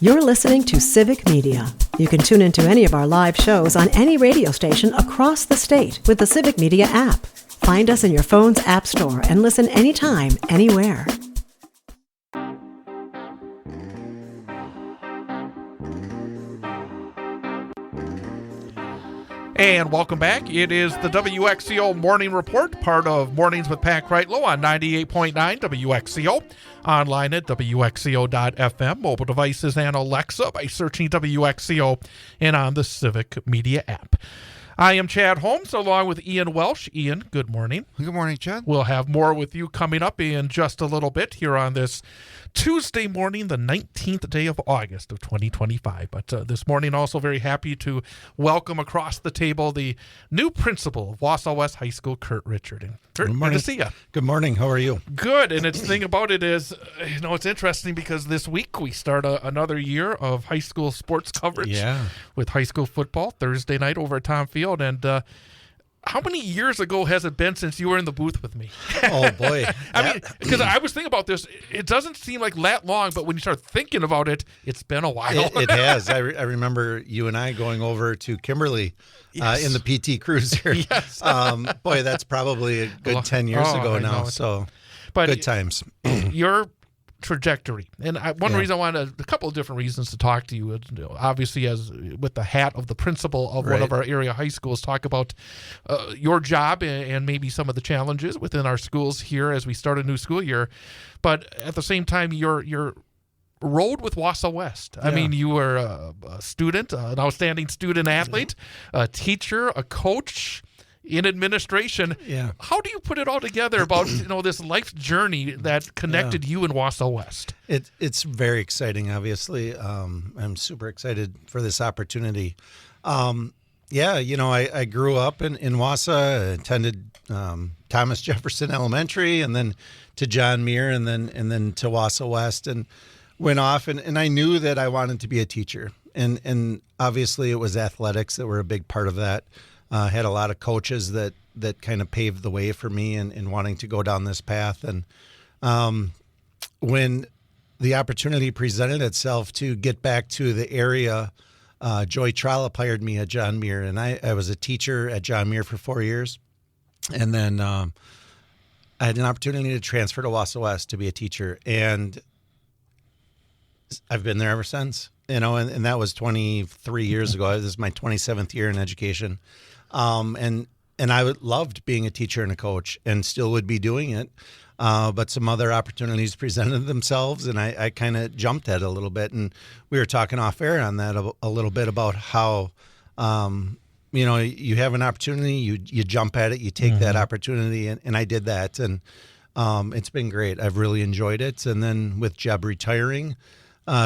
You're listening to Civic Media. You can tune into any of our live shows on any radio station across the state with the Civic Media app. Find us in your phone's app store and listen anytime, anywhere. And welcome back. It is the WXCO Morning Report, part of Mornings with Pat Kreitlow on 98.9 WXCO. Online at WXCO.FM, mobile devices and Alexa by searching WXCO and on the Civic Media app. I am Chad Holmes along with Ian Welsh. Ian, good morning. Good morning, Chad. We'll have more with you coming up in just a little bit here on this Tuesday morning, the 19th day of August of 2025. But this morning, also very happy to welcome across the table the new principal of Wausau West High School, Curt Richardt. And Curt, good morning. Good to see you. Good morning. How are you? Good. And the thing about it is, it's interesting because this week we start another year of high school sports coverage with high school football Thursday night over at Tom Field. And how many years ago has it been since you were in the booth with me? Oh, boy. I mean, because I was thinking about this. It doesn't seem like that long, but when you start thinking about it, it's been a while. It has. I remember you and I going over to Kimberly in the PT Cruiser. Yes. Boy, that's probably a good 10 years ago now. So, but good times. Your trajectory, and one reason I wanted a couple of different reasons to talk to you, obviously as with the hat of the principal of one of our area high schools, talk about your job and maybe some of the challenges within our schools here as we start a new school year, but at the same time your road with Wausau West. I mean, you were a student, an outstanding student athlete, a teacher, a coach, in administration. How do you put it all together about this life journey that connected you and Wausau West? It's very exciting, obviously. I'm super excited for this opportunity. I grew up in Wausau, attended Thomas Jefferson Elementary, and then to John Muir, and then to Wausau West, and went off, and I knew that I wanted to be a teacher, and obviously it was athletics that were a big part of that. Had a lot of coaches that kind of paved the way for me in wanting to go down this path. And when the opportunity presented itself to get back to the area, Joy Trollope hired me at John Muir, and I was a teacher at John Muir for 4 years. And then I had an opportunity to transfer to Wausau West to be a teacher. And I've been there ever since, and that was 23 years ago. This is my 27th year in education. And I loved being a teacher and a coach and still would be doing it. But some other opportunities presented themselves, and I kind of jumped at it a little bit. And we were talking off air on that a little bit about how, you have an opportunity, you jump at it, you take that opportunity. And I did that. And it's been great. I've really enjoyed it. And then with Jeb retiring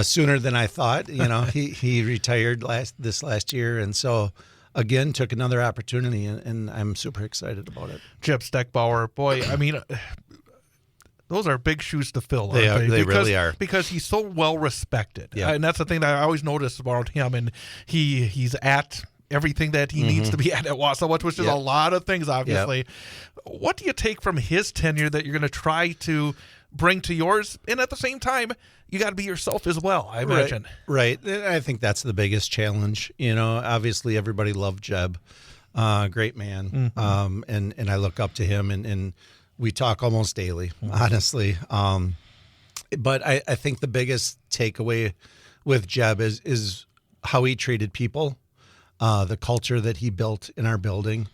sooner than I thought, he retired this last year. And so, again, took another opportunity, and I'm super excited about it. Jeb Steckbauer, boy, I mean, those are big shoes to fill. They really are. Because he's so well respected. Yeah. And that's the thing that I always notice about him. And he's at everything that he needs to be at Wausau, which is a lot of things, obviously. Yep. What do you take from his tenure that you're going to try to bring to yours? And at the same time, you got to be yourself as well, I imagine. Right. And I think that's the biggest challenge. Obviously everybody loved Jeb. Great man. And I look up to him, and we talk almost daily, honestly. But I think the biggest takeaway with Jeb is how he treated people, the culture that he built in our building,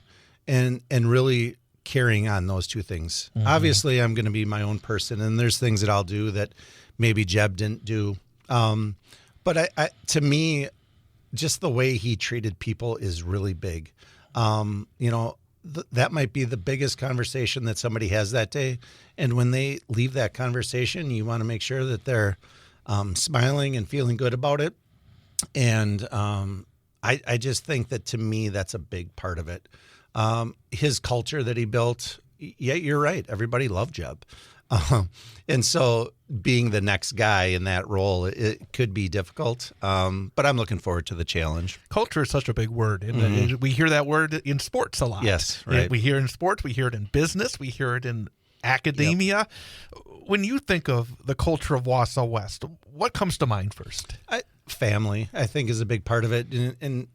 and really carrying on those two things. Obviously, I'm going to be my own person, and there's things that I'll do that maybe Jeb didn't do. But to me, just the way he treated people is really big. That might be the biggest conversation that somebody has that day. And when they leave that conversation, you want to make sure that they're smiling and feeling good about it. And I just think that, to me, that's a big part of it. His culture that he built, you're right. Everybody loved Jeb. And so being the next guy in that role, it could be difficult. But I'm looking forward to the challenge. Culture is such a big word. And we hear that word in sports a lot. Yes, right. We hear it in sports. We hear it in business. We hear it in academia. Yep. When you think of the culture of Wausau West, what comes to mind first? family, I think, is a big part of it. And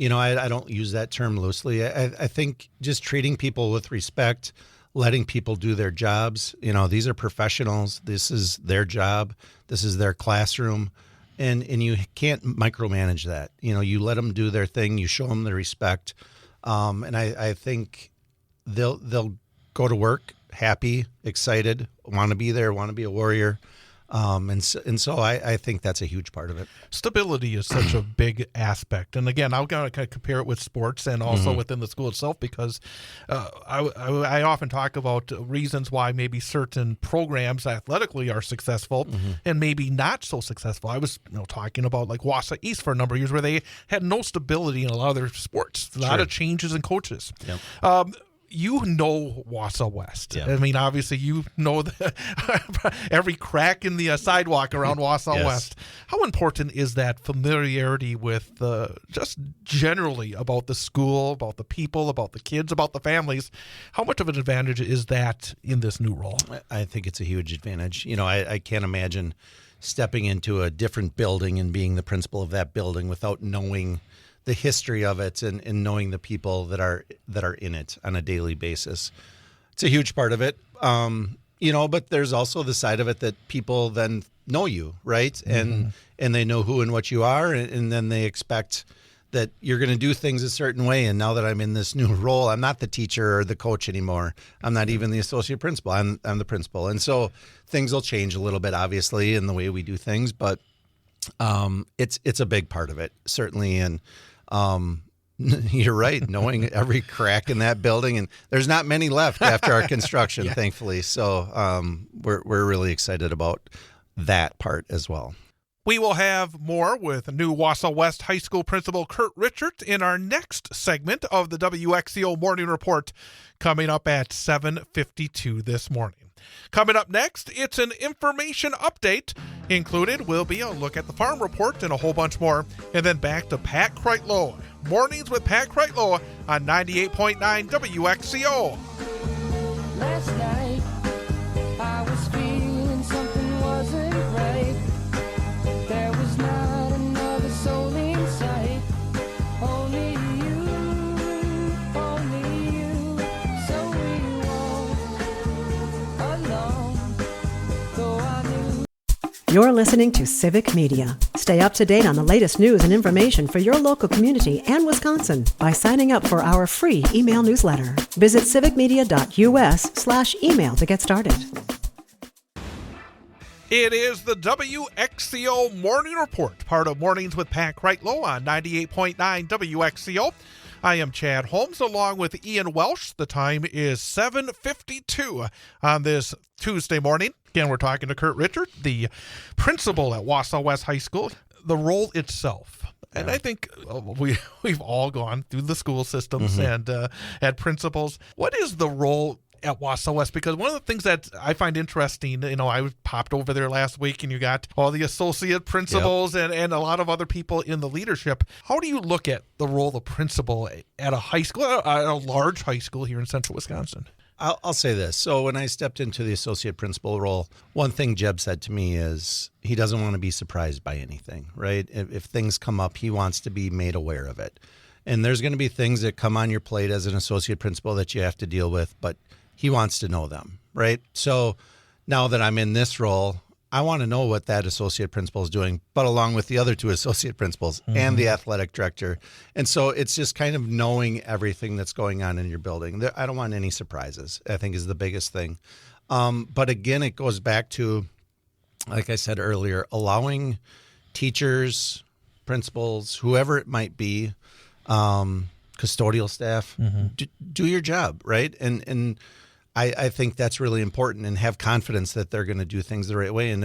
I don't use that term loosely. I think just treating people with respect, letting people do their jobs. These are professionals. This is their job. This is their classroom. And you can't micromanage that. You let them do their thing. You show them the respect. And I think they'll go to work happy, excited, want to be there, want to be a warrior. And so I think that's a huge part of it. Stability is such a big aspect. And again, I'm going to kind of compare it with sports and also within the school itself, because I often talk about reasons why maybe certain programs athletically are successful and maybe not so successful. I was talking about like Wausau East for a number of years, where they had no stability in a lot of their sports, a lot of changes in coaches. Yep. Wausau West. Yeah. I mean, obviously, every crack in the sidewalk around Wausau West. How important is that familiarity with just generally about the school, about the people, about the kids, about the families? How much of an advantage is that in this new role? I think it's a huge advantage. I can't imagine stepping into a different building and being the principal of that building without knowing the history of it and knowing the people that are in it on a daily basis. It's a huge part of it. But there's also the side of it that people then know you, right? And they know who and what you are, and then they expect that you're going to do things a certain way. And now that I'm in this new role, I'm not the teacher or the coach anymore. I'm not even the associate principal. I'm the principal. And so things will change a little bit, obviously, in the way we do things, but it's a big part of it, certainly. And you're right, knowing every crack in that building, and there's not many left after our construction, thankfully. So we're really excited about that part as well. We will have more with new Wausau West High School Principal Curt Richardt in our next segment of the WXCO Morning Report, coming up at 7:52 this morning. Coming up next, it's an information update. Included will be a look at the farm report and a whole bunch more. And then back to Pat Kreitlow. Mornings with Pat Kreitlow on 98.9 WXCO. Last night, I was feeling something wasn't right. There was not another soul in sight. Only you, so we walked alone, though I knew. You're listening to Civic Media. Stay up to date on the latest news and information for your local community and Wisconsin by signing up for our free email newsletter. Visit civicmedia.us/email to get started. It is the WXCO Morning Report, part of Mornings with Pat Kreitlow on 98.9 WXCO. I am Chad Holmes along with Ian Welsh. The time is 7:52 on this Tuesday morning. Again, we're talking to Curt Richardt, the principal at Wausau West High School. The role itself, and I think we've all gone through the school systems and had principals. What is the role at Wausau West? Because one of the things that I find interesting, I popped over there last week and you got all the associate principals and a lot of other people in the leadership. How do you look at the role of the principal at a high school, at a large high school here in central Wisconsin? I'll say this. So when I stepped into the associate principal role, one thing Jeb said to me is he doesn't want to be surprised by anything, right? If things come up, he wants to be made aware of it. And there's going to be things that come on your plate as an associate principal that you have to deal with, but he wants to know them, right? So now that I'm in this role, I want to know what that associate principal is doing, but along with the other two associate principals and the athletic director. And so it's just kind of knowing everything that's going on in your building. I don't want any surprises, I think, is the biggest thing. But again, it goes back to, like I said earlier, allowing teachers, principals, whoever it might be, custodial staff, do your job, right? And I think that's really important, and have confidence that they're going to do things the right way. And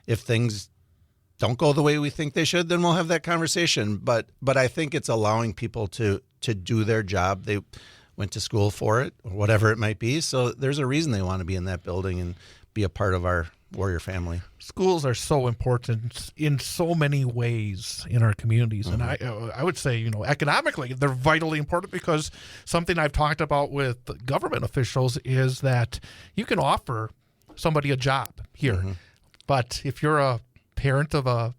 if things don't go the way we think they should, then we'll have that conversation. But I think it's allowing people to do their job. They went to school for it, or whatever it might be. So there's a reason they want to be in that building and be a part of our warrior family. Schools are so important in so many ways in our communities. And I would say, economically, they're vitally important, because something I've talked about with government officials is that you can offer somebody a job here. But if you're a parent of a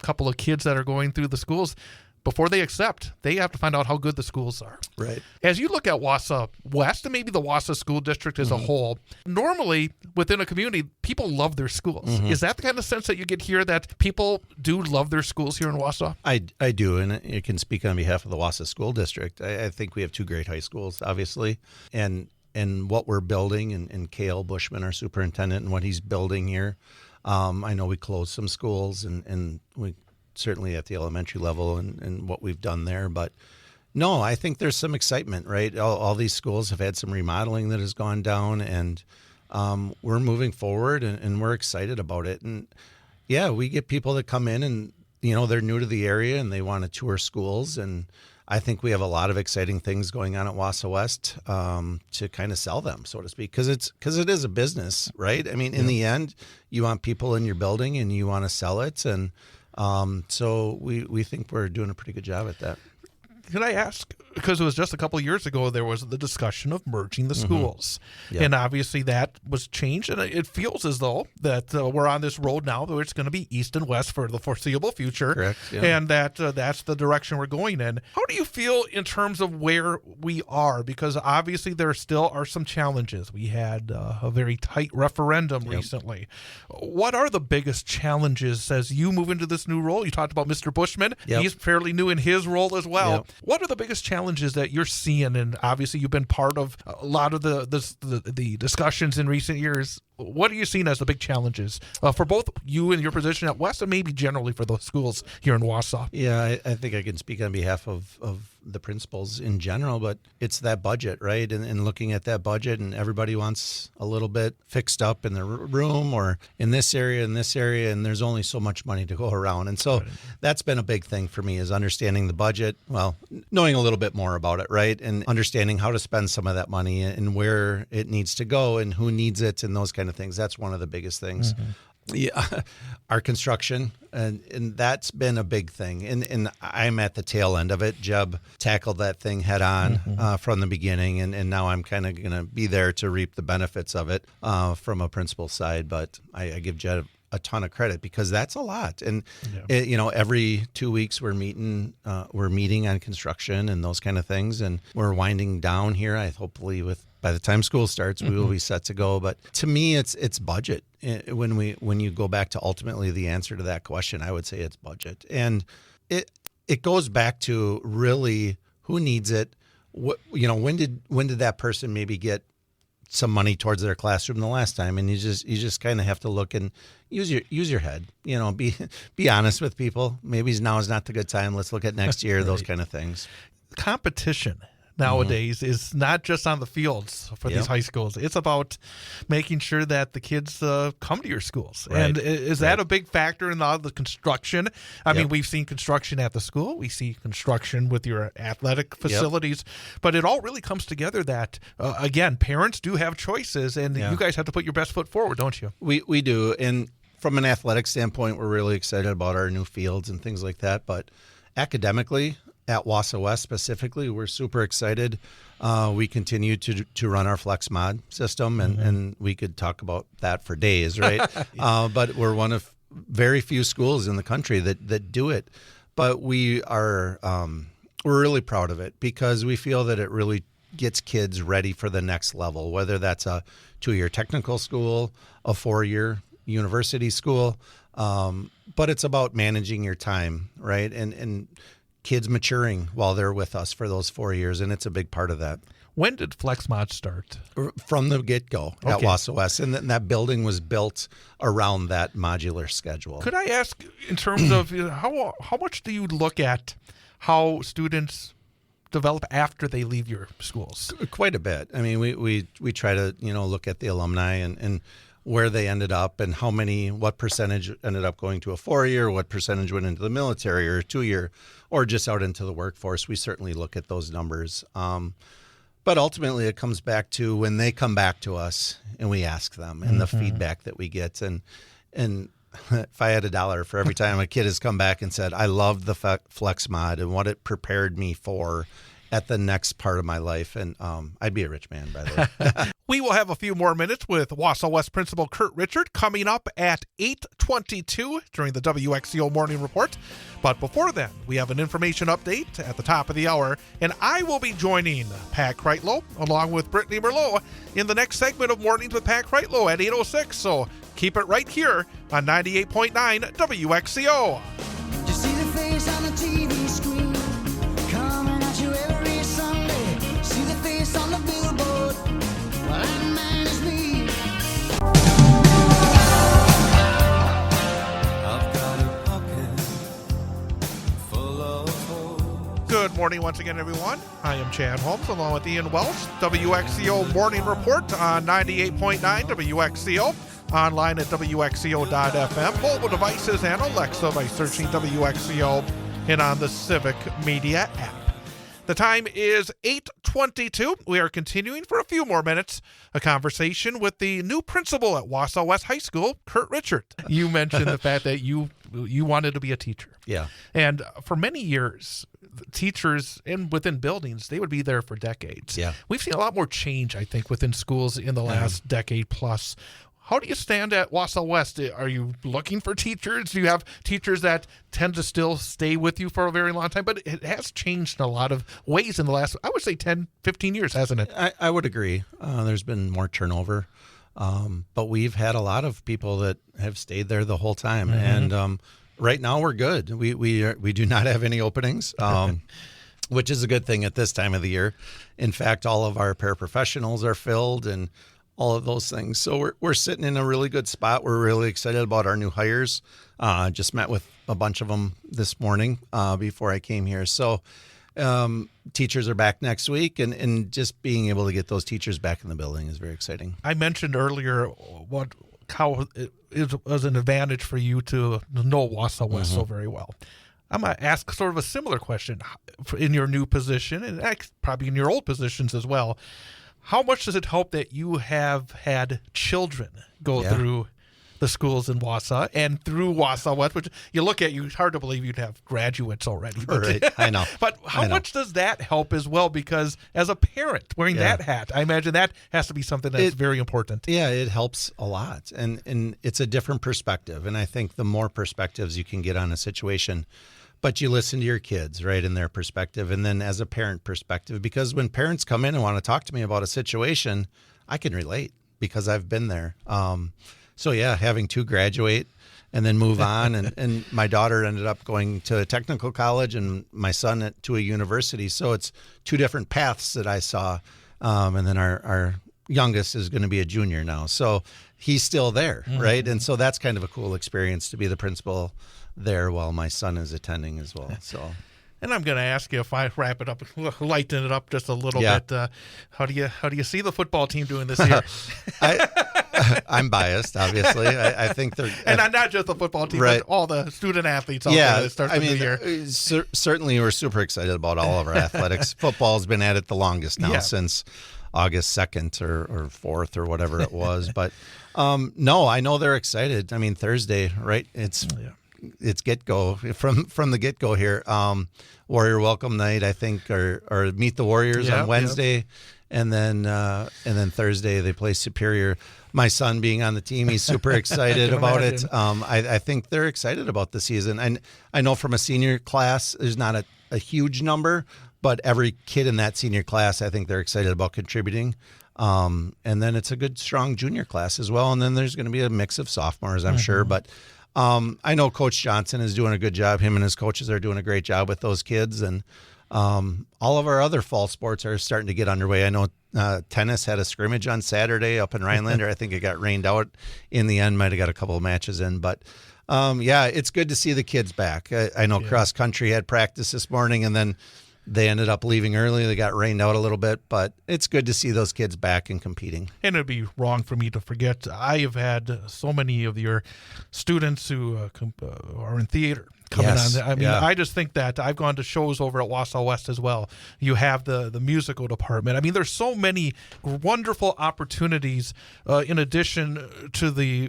couple of kids that are going through the schools, before they accept, they have to find out how good the schools are. Right. As you look at Wausau West and maybe the Wausau School District as a whole, normally within a community, people love their schools. Is that the kind of sense that you get here, that people do love their schools here in Wausau? I do, and I can speak on behalf of the Wausau School District. I think we have two great high schools, obviously, and what we're building, and Cale Bushman, our superintendent, and what he's building here. I know we closed some schools, and we certainly at the elementary level and what we've done there. But no, I think there's some excitement, right? All these schools have had some remodeling that has gone down, and we're moving forward, and we're excited about it. And yeah, we get people that come in and, they're new to the area and they want to tour schools. And I think we have a lot of exciting things going on at Wausau West to kind of sell them, so to speak, because it is a business, right? I mean, in the end, you want people in your building and you want to sell it. And so we think we're doing a pretty good job at that. Could I ask, because it was just a couple of years ago, there was the discussion of merging the schools. Yep. And obviously that was changed. And it feels as though that we're on this road now where it's going to be east and west for the foreseeable future. Correct. Yeah. And that's the direction we're going in. How do you feel in terms of where we are? Because obviously there still are some challenges. We had a very tight referendum recently. What are the biggest challenges as you move into this new role? You talked about Mr. Bushman. Yep. He's fairly new in his role as well. Yep. What are the biggest challenges that you're seeing? And obviously you've been part of a lot of the discussions in recent years. What are you seeing as the big challenges for both you and your position at West, and maybe generally for the schools here in Wausau? Yeah, I think I can speak on behalf of the principals in general, but it's that budget, right? And looking at that budget, and everybody wants a little bit fixed up in their room or in this area, and there's only so much money to go around. And so that's been a big thing for me, is understanding the budget, well, knowing a little bit more about it, right? And understanding how to spend some of that money and where it needs to go and who needs it and those kind of things. That's one of the biggest things. Yeah, our construction, and that's been a big thing. And I'm at the tail end of it. Jeb tackled that thing head on from the beginning, and now I'm kind of going to be there to reap the benefits of it from a principal side. But I give Jeb a ton of credit, because that's a lot. And every 2 weeks we're meeting on construction and those kind of things, and we're winding down here. Hopefully by the time school starts, we will be set to go. But to me, it's budget. When you go back to ultimately the answer to that question, I would say it's budget. And it goes back to really who needs it. When did that person maybe get some money towards their classroom the last time? And you just kind of have to look and use your head. Be honest with people. Maybe now is not the good time. Let's look at next year. Those kind of things. Competition nowadays is not just on the fields for these high schools. It's about making sure that the kids come to your schools. Right. And is that a big factor in the construction? I mean, we've seen construction at the school. We see construction with your athletic facilities. But it all really comes together that, again, parents do have choices, and you guys have to put your best foot forward, don't you? We do. And from an athletic standpoint, we're really excited about our new fields and things like that. But academically, at Wausau West specifically, we're super excited. We continue to run our Flex Mod system, and we could talk about that for days, right? But we're one of very few schools in the country that do it. But we're really proud of it, because we feel that it really gets kids ready for the next level, whether that's a 2-year technical school, a 4-year university school. But it's about managing your time, right? And kids maturing while they're with us for those 4 years, and it's a big part of that. When did FlexMod start? From the get-go at Wausau West, and that building was built around that modular schedule. Could I ask, in terms of how much do you look at how students develop after they leave your schools? Quite a bit. I mean, we try to look at the alumni and where they ended up, and what percentage ended up going to a 4-year, what percentage went into the military or a 2-year, or just out into the workforce. We certainly look at those numbers. But ultimately it comes back to when they come back to us and we ask them, and the feedback that we get. And if I had $1 for every time a kid has come back and said, I loved the Flex Mod and what it prepared me for at the next part of my life. And I'd be a rich man, by the way. We will have a few more minutes with Wausau West Principal Curt Richardt coming up at 8:22 during the WXCO Morning Report. But before then, we have an information update at the top of the hour, and I will be joining Pat Kreitlow along with Brittany Merlot in the next segment of Mornings with Pat Kreitlow at 8:06. So keep it right here on 98.9 WXCO. Just see the face on the TV screen, coming at you every Sunday. See the face on the billboard, well, that man is me. I've got a pocket full of holes. Good morning once again, everyone. I am Chad Holmes along with Ian Welch. WXCO Morning Report on 98.9 WXCO. Online at WXCO.FM, mobile devices, and Alexa by searching WXCO and on the Civic Media app. The time is 8:22. We are continuing for a few more minutes a conversation with the new principal at Wausau West High School, Curt Richardt. You mentioned the fact that you wanted to be a teacher. Yeah. And for many years, teachers and within buildings, they would be there for decades. Yeah. We've seen a lot more change, I think, within schools in the last decade plus. How do you stand at Wausau West? Are you looking for teachers? Do you have teachers that tend to still stay with you for a very long time? But it has changed in a lot of ways in the last, I would say, 10, 15 years, hasn't it? I would agree. There's been more turnover. But we've had a lot of people that have stayed there the whole time. Mm-hmm. And right now we're good. We do not have any openings, which is a good thing at this time of the year. In fact, all of our paraprofessionals are filled and all of those things. So we're sitting in a really good spot. We're really excited about our new hires. Just met with a bunch of them this morning before I came here. So teachers are back next week, and just being able to get those teachers back in the building is very exciting. I mentioned earlier how it was an advantage for you to know Wausau West so very well. I'm going to ask sort of a similar question in your new position, and probably in your old positions as well. How much does it help that you have had children go through the schools in Wausau and through Wausau West, which you look at, it's hard to believe you'd have graduates already. But, right, I know. But how much does that help as well? Because as a parent wearing that hat, I imagine that has to be something that's very important. Yeah, it helps a lot. And it's a different perspective. And I think the more perspectives you can get on a situation, but you listen to your kids, right, in their perspective, and then as a parent perspective, because when parents come in and want to talk to me about a situation, I can relate because I've been there. So, yeah, having two graduate and then move on, and my daughter ended up going to a technical college and my son to a university. So it's two different paths that I saw, and then our youngest is going to be a junior now. So he's still there, right? And so that's kind of a cool experience to be the principal there while my son is attending as well. So, and I'm going to ask you, if I wrap it up, lighten it up just a little bit, how do you see the football team doing this year? I'm biased, obviously. I think they're, and not just the football team, right, but all the student athletes out there that start the new year. Certainly, we're super excited about all of our athletics. Football's been at it the longest now, since August 2nd or 4th or whatever it was. But no, I know they're excited. I mean, Thursday, right? It's get-go from the get-go here. Warrior Welcome Night, I think, or Meet the Warriors on Wednesday, and then Thursday they play Superior. My son being on the team, he's super excited about it. I think they're excited about the season. And I know from a senior class, there's not a huge number, but every kid in that senior class, I think they're excited about contributing. And then it's a good, strong junior class as well. And then there's going to be a mix of sophomores, I'm sure, but I know Coach Johnson is doing a good job. Him and his coaches are doing a great job with those kids. And all of our other fall sports are starting to get underway. I know tennis had a scrimmage on Saturday up in Rhinelander. I think it got rained out in the end. Might have got a couple of matches in. But, it's good to see the kids back. I know cross country had practice this morning, and then they ended up leaving early. They got rained out a little bit, but it's good to see those kids back and competing. And it'd be wrong for me to forget, I have had so many of your students who are in theater coming Yes, on. I mean, yeah. I just think that I've gone to shows over at Wausau West as well. You have the musical department. I mean, there's so many wonderful opportunities in addition to the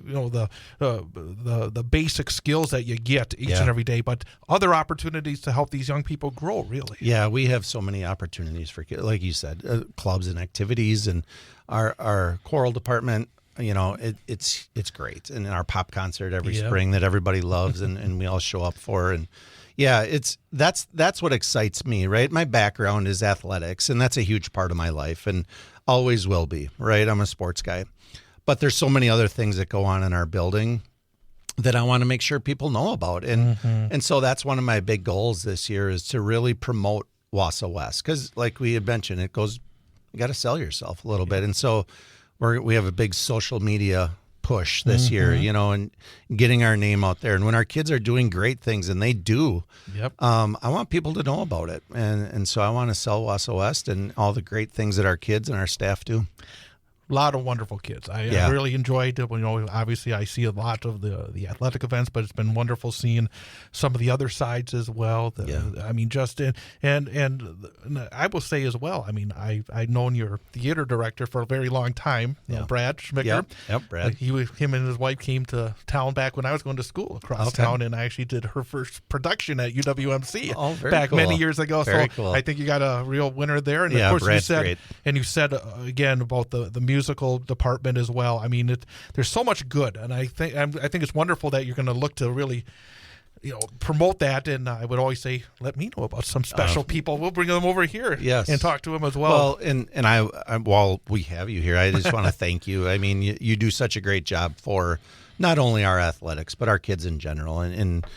basic skills that you get each and every day, but other opportunities to help these young people grow. Really, yeah, we have so many opportunities for, like you said, clubs and activities, and our choral department. It's great, and our pop concert every spring that everybody loves, and we all show up for, and that's what excites me, right? My background is athletics, and that's a huge part of my life, and always will be, right? I'm a sports guy, but there's so many other things that go on in our building that I want to make sure people know about, and so that's one of my big goals this year is to really promote Wausau West, because like we had mentioned, you got to sell yourself a little bit, and so. We have a big social media push this year, and getting our name out there. And when our kids are doing great things, and they do, I want people to know about it. And so I want to sell Wausau West and all the great things that our kids and our staff do. A lot of wonderful kids. I really enjoyed it. Obviously I see a lot of the athletic events, but it's been wonderful seeing some of the other sides as well. I mean, just and I will say as well. I mean, I've known your theater director for a very long time, Brad Schmicker. Yep, Brad. Him and his wife came to town back when I was going to school across town, and I actually did her first production at UWMC back many years ago. Very so cool. I think you got a real winner there. And of course, Brad's great. You said again about the musical department as well. I mean, there's so much good, and I think it's wonderful that you're going to look to really, promote that. And I would always say, let me know about some special people. We'll bring them over here, and talk to them as well. Well, and I while we have you here, I just want to thank you. I mean, you do such a great job for not only our athletics but our kids in general, and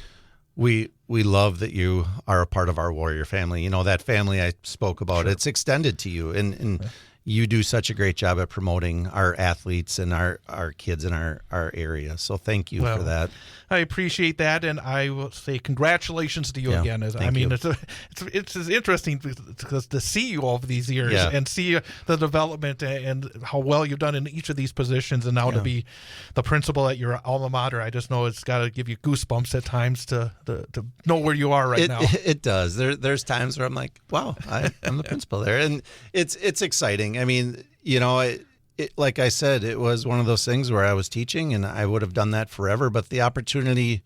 we love that you are a part of our Warrior family. That family I spoke about, it's extended to you, and you do such a great job at promoting our athletes and our kids in our area. So thank you for that. I appreciate that, and I will say congratulations to you again. It's interesting because to see you over these years and see the development and how well you've done in each of these positions, and now to be the principal at your alma mater. I just know it's got to give you goosebumps at times to know where you are now. It does. There's times where I'm like, wow, I'm the principal there, and it's exciting. I mean, like I said, it was one of those things where I was teaching, and I would have done that forever. But the opportunity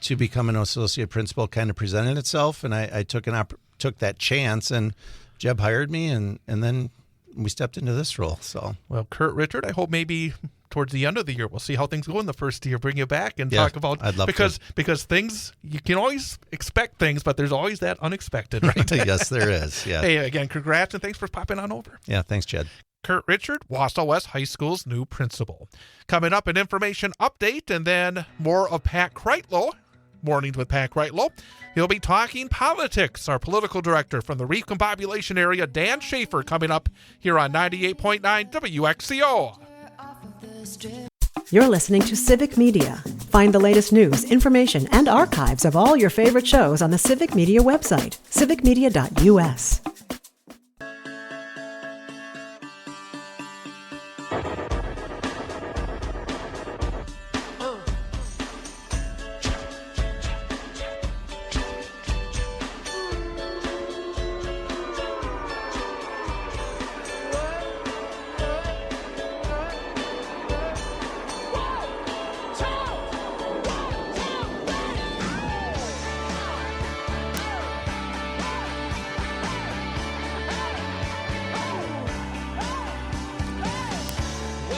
to become an associate principal kind of presented itself, and I took that chance, and Jeb hired me, and then we stepped into this role. So, well, Curt Richardt, I hope maybe towards the end of the year we'll see how things go in the first year. Bring you back and talk about because things, you can always expect things, but there's always that unexpected, right? Yes, there is. Yeah. Hey, again, congrats and thanks for popping on over. Yeah, thanks, Jed. Curt Richardt, Wausau West High School's new principal. Coming up, an information update, and then more of Pat Kreitlow. Mornings with Pat Kreitlow. He'll be talking politics. Our political director from the Recombobulation area, Dan Schaefer, coming up here on 98.9 WXCO. You're listening to Civic Media. Find the latest news, information, and archives of all your favorite shows on the Civic Media website, civicmedia.us.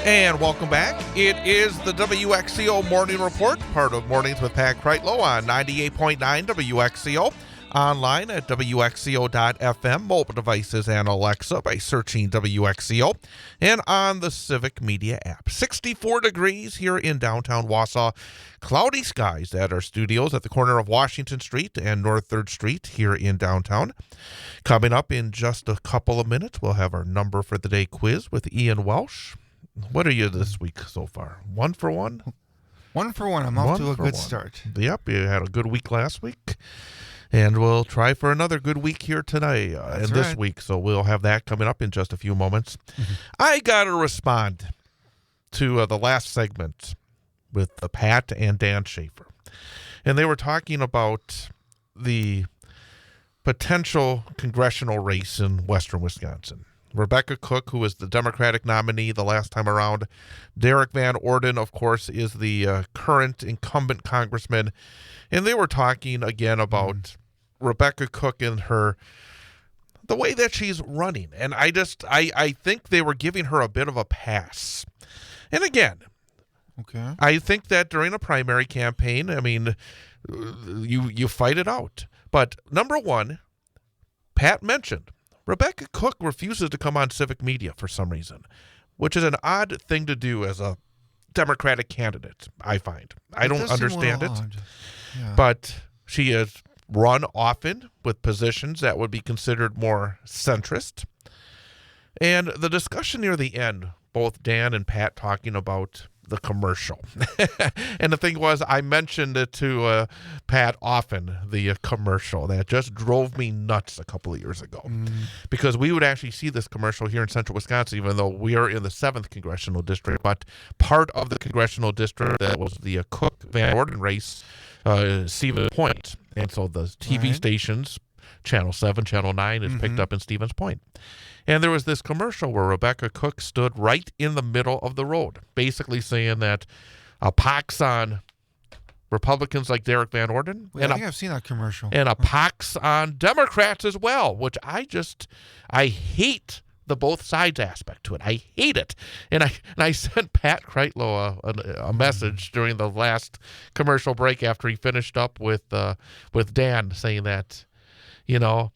And welcome back. It is the WXCO Morning Report, part of Mornings with Pat Kreitlow on 98.9 WXCO, online at WXCO.FM, mobile devices and Alexa by searching WXCO, and on the Civic Media app. 64 degrees here in downtown Wausau. Cloudy skies at our studios at the corner of Washington Street and North 3rd Street here in downtown. Coming up in just a couple of minutes, we'll have our number for the day quiz with Ian Welsh. What are you this week so far? 1 for 1? 1 for 1. I'm off to a good start. Yep, you had a good week last week. And we'll try for another good week here tonight this week. So we'll have that coming up in just a few moments. Mm-hmm. I got to respond to the last segment with Pat and Dan Schaefer. and they were talking about the potential congressional race in western Wisconsin. Rebecca Cook, who was the Democratic nominee the last time around. Derek Van Orden, of course, is the current incumbent congressman. And they were talking again about Rebecca Cook and the way that she's running. And I think they were giving her a bit of a pass. And again, okay, I think that during a primary campaign, I mean, you fight it out. But number one, Pat mentioned, Rebecca Cook refuses to come on civic media for some reason, which is an odd thing to do as a Democratic candidate, I find. I don't understand it. Yeah. But she has run often with positions that would be considered more centrist. And the discussion near the end, both Dan and Pat talking about the commercial. And the thing was, I mentioned it to Pat often, the commercial. That just drove me nuts a couple of years ago. Because we would actually see this commercial here in central Wisconsin, even though we are in the 7th congressional district. But part of the congressional district that was the Cook-Van Orden race, Stevens Point. And so the TV stations, Channel 7, Channel 9, is picked up in Stevens Point. And there was this commercial where Rebecca Cook stood right in the middle of the road, basically saying that a pox on Republicans like Derek Van Orden. I think I've seen that commercial. And a pox on Democrats as well, which I hate the both sides aspect to it. I hate it. And I sent Pat Kreitlow a message during the last commercial break after he finished up with Dan, saying that, you know,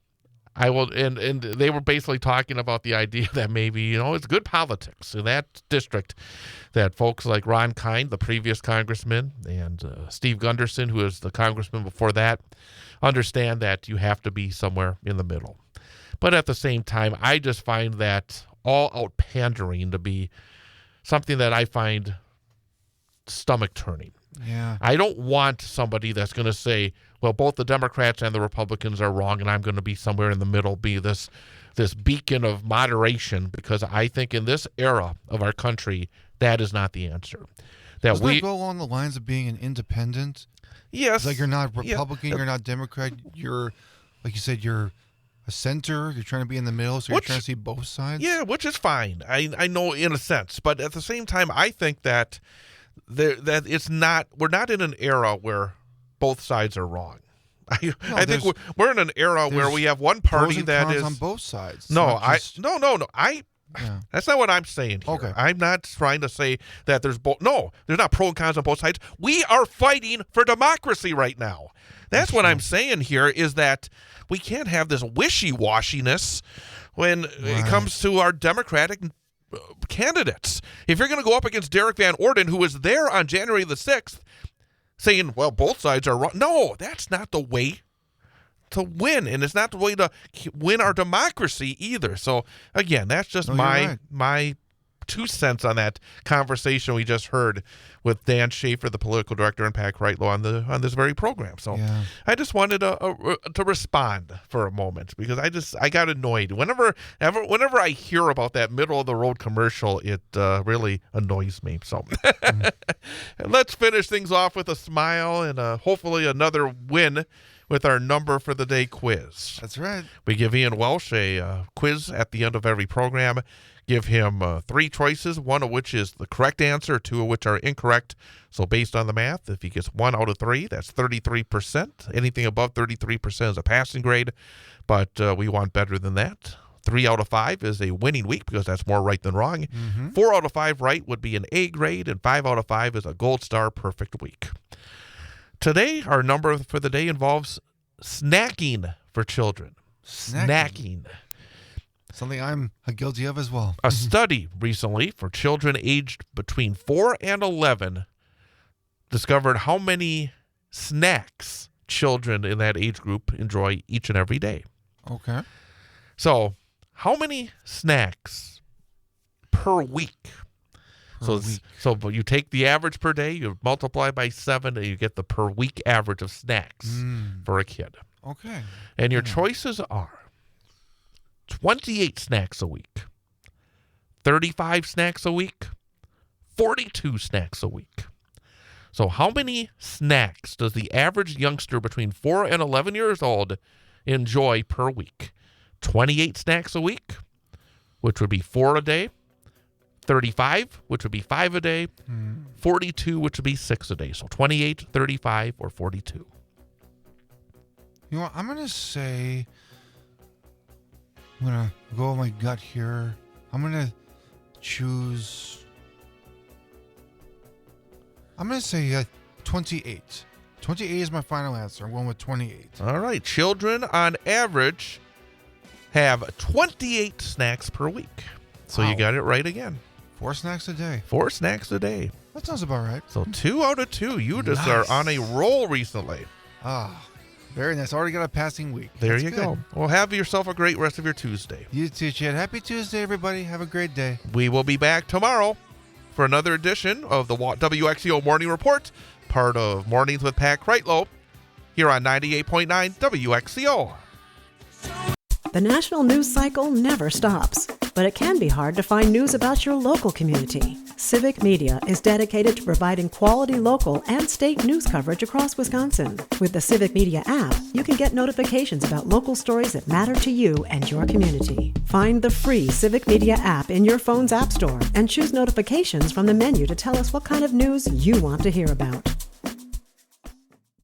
I will, and they were basically talking about the idea that maybe, you know, it's good politics in that district that folks like Ron Kind, the previous congressman, and Steve Gunderson, who is the congressman before that, understand that you have to be somewhere in the middle. But at the same time, I just find that all-out pandering to be something that I find stomach-turning. Yeah. I don't want somebody that's going to say, well, both the Democrats and the Republicans are wrong, and I'm going to be somewhere in the middle, be this beacon of moderation, because I think in this era of our country, that is not the answer. Does that go along the lines of being an independent? Yes. Like you're not Republican, you're not Democrat, you're, like you said, you're a center, you're trying to be in the middle, so you're trying to see both sides? Yeah, which is fine. I know in a sense, but at the same time, I think that we're not in an era where both sides are wrong. I think we're in an era where we have one party that is on both sides. No, that's not what I'm saying here. Okay. I'm not trying to say that there's not pro and cons on both sides. We are fighting for democracy right now. That's what I'm saying here, is that we can't have this wishy-washiness when it comes to our Democratic candidates. If you're going to go up against Derek Van Orden, who was there on January the 6th, saying, well, both sides are wrong. No, that's not the way to win, and it's not the way to win our democracy either. So, again, that's just my 2 cents on that conversation we just heard with Dan Schaefer, the political director, and Pat Kreitlow on this very program. So I just wanted to respond for a moment, because I got annoyed. Whenever I hear about that middle of the road commercial, it really annoys me. So let's finish things off with a smile and hopefully another win with our number for the day quiz. That's right. We give Ian Welsh a quiz at the end of every program. Give him 3 choices, 1 of which is the correct answer, 2 of which are incorrect. So based on the math, if he gets 1 out of 3, that's 33%. Anything above 33% is a passing grade, but we want better than that. 3 out of 5 is a winning week, because that's more right than wrong. 4 out of 5 right would be an A grade, and 5 out of 5 is a gold star perfect week. Today, our number for the day involves snacking for children. Snacking. Something I'm guilty of as well. A study recently for children aged between 4 and 11 discovered how many snacks children in that age group enjoy each and every day. Okay. So, how many snacks per week? So you take the average per day, you multiply by 7, and you get the per week average of snacks for a kid. Okay. And your choices are 28 snacks a week, 35 snacks a week, 42 snacks a week. So how many snacks does the average youngster between 4 and 11 years old enjoy per week? 28 snacks a week, which would be 4 a day. 35, which would be 5 a day. 42, which would be 6 a day. So 28, 35, or 42. You know what? I'm going to say, I'm going to go with my gut here. I'm going to choose, I'm going to say 28. 28 is my final answer. I'm going with 28. All right. Children on average have 28 snacks per week. So Wow. you got it right again. 4 snacks a day. 4 snacks a day. That sounds about right. So 2 out of 2. You just Nice. are on a roll recently. Ah, very nice. Already got a passing week. There That's you good. go. Well, have yourself a great rest of your Tuesday. You too, Chad. Happy Tuesday, everybody. Have a great day. We will be back tomorrow for another edition of the WXCO Morning Report, part of Mornings with Pat Kreitlow, here on 98.9 WXCO. The national news cycle never stops, but it can be hard to find news about your local community. Civic Media is dedicated to providing quality local and state news coverage across Wisconsin. With the Civic Media app, you can get notifications about local stories that matter to you and your community. Find the free Civic Media app in your phone's app store and choose notifications from the menu to tell us what kind of news you want to hear about.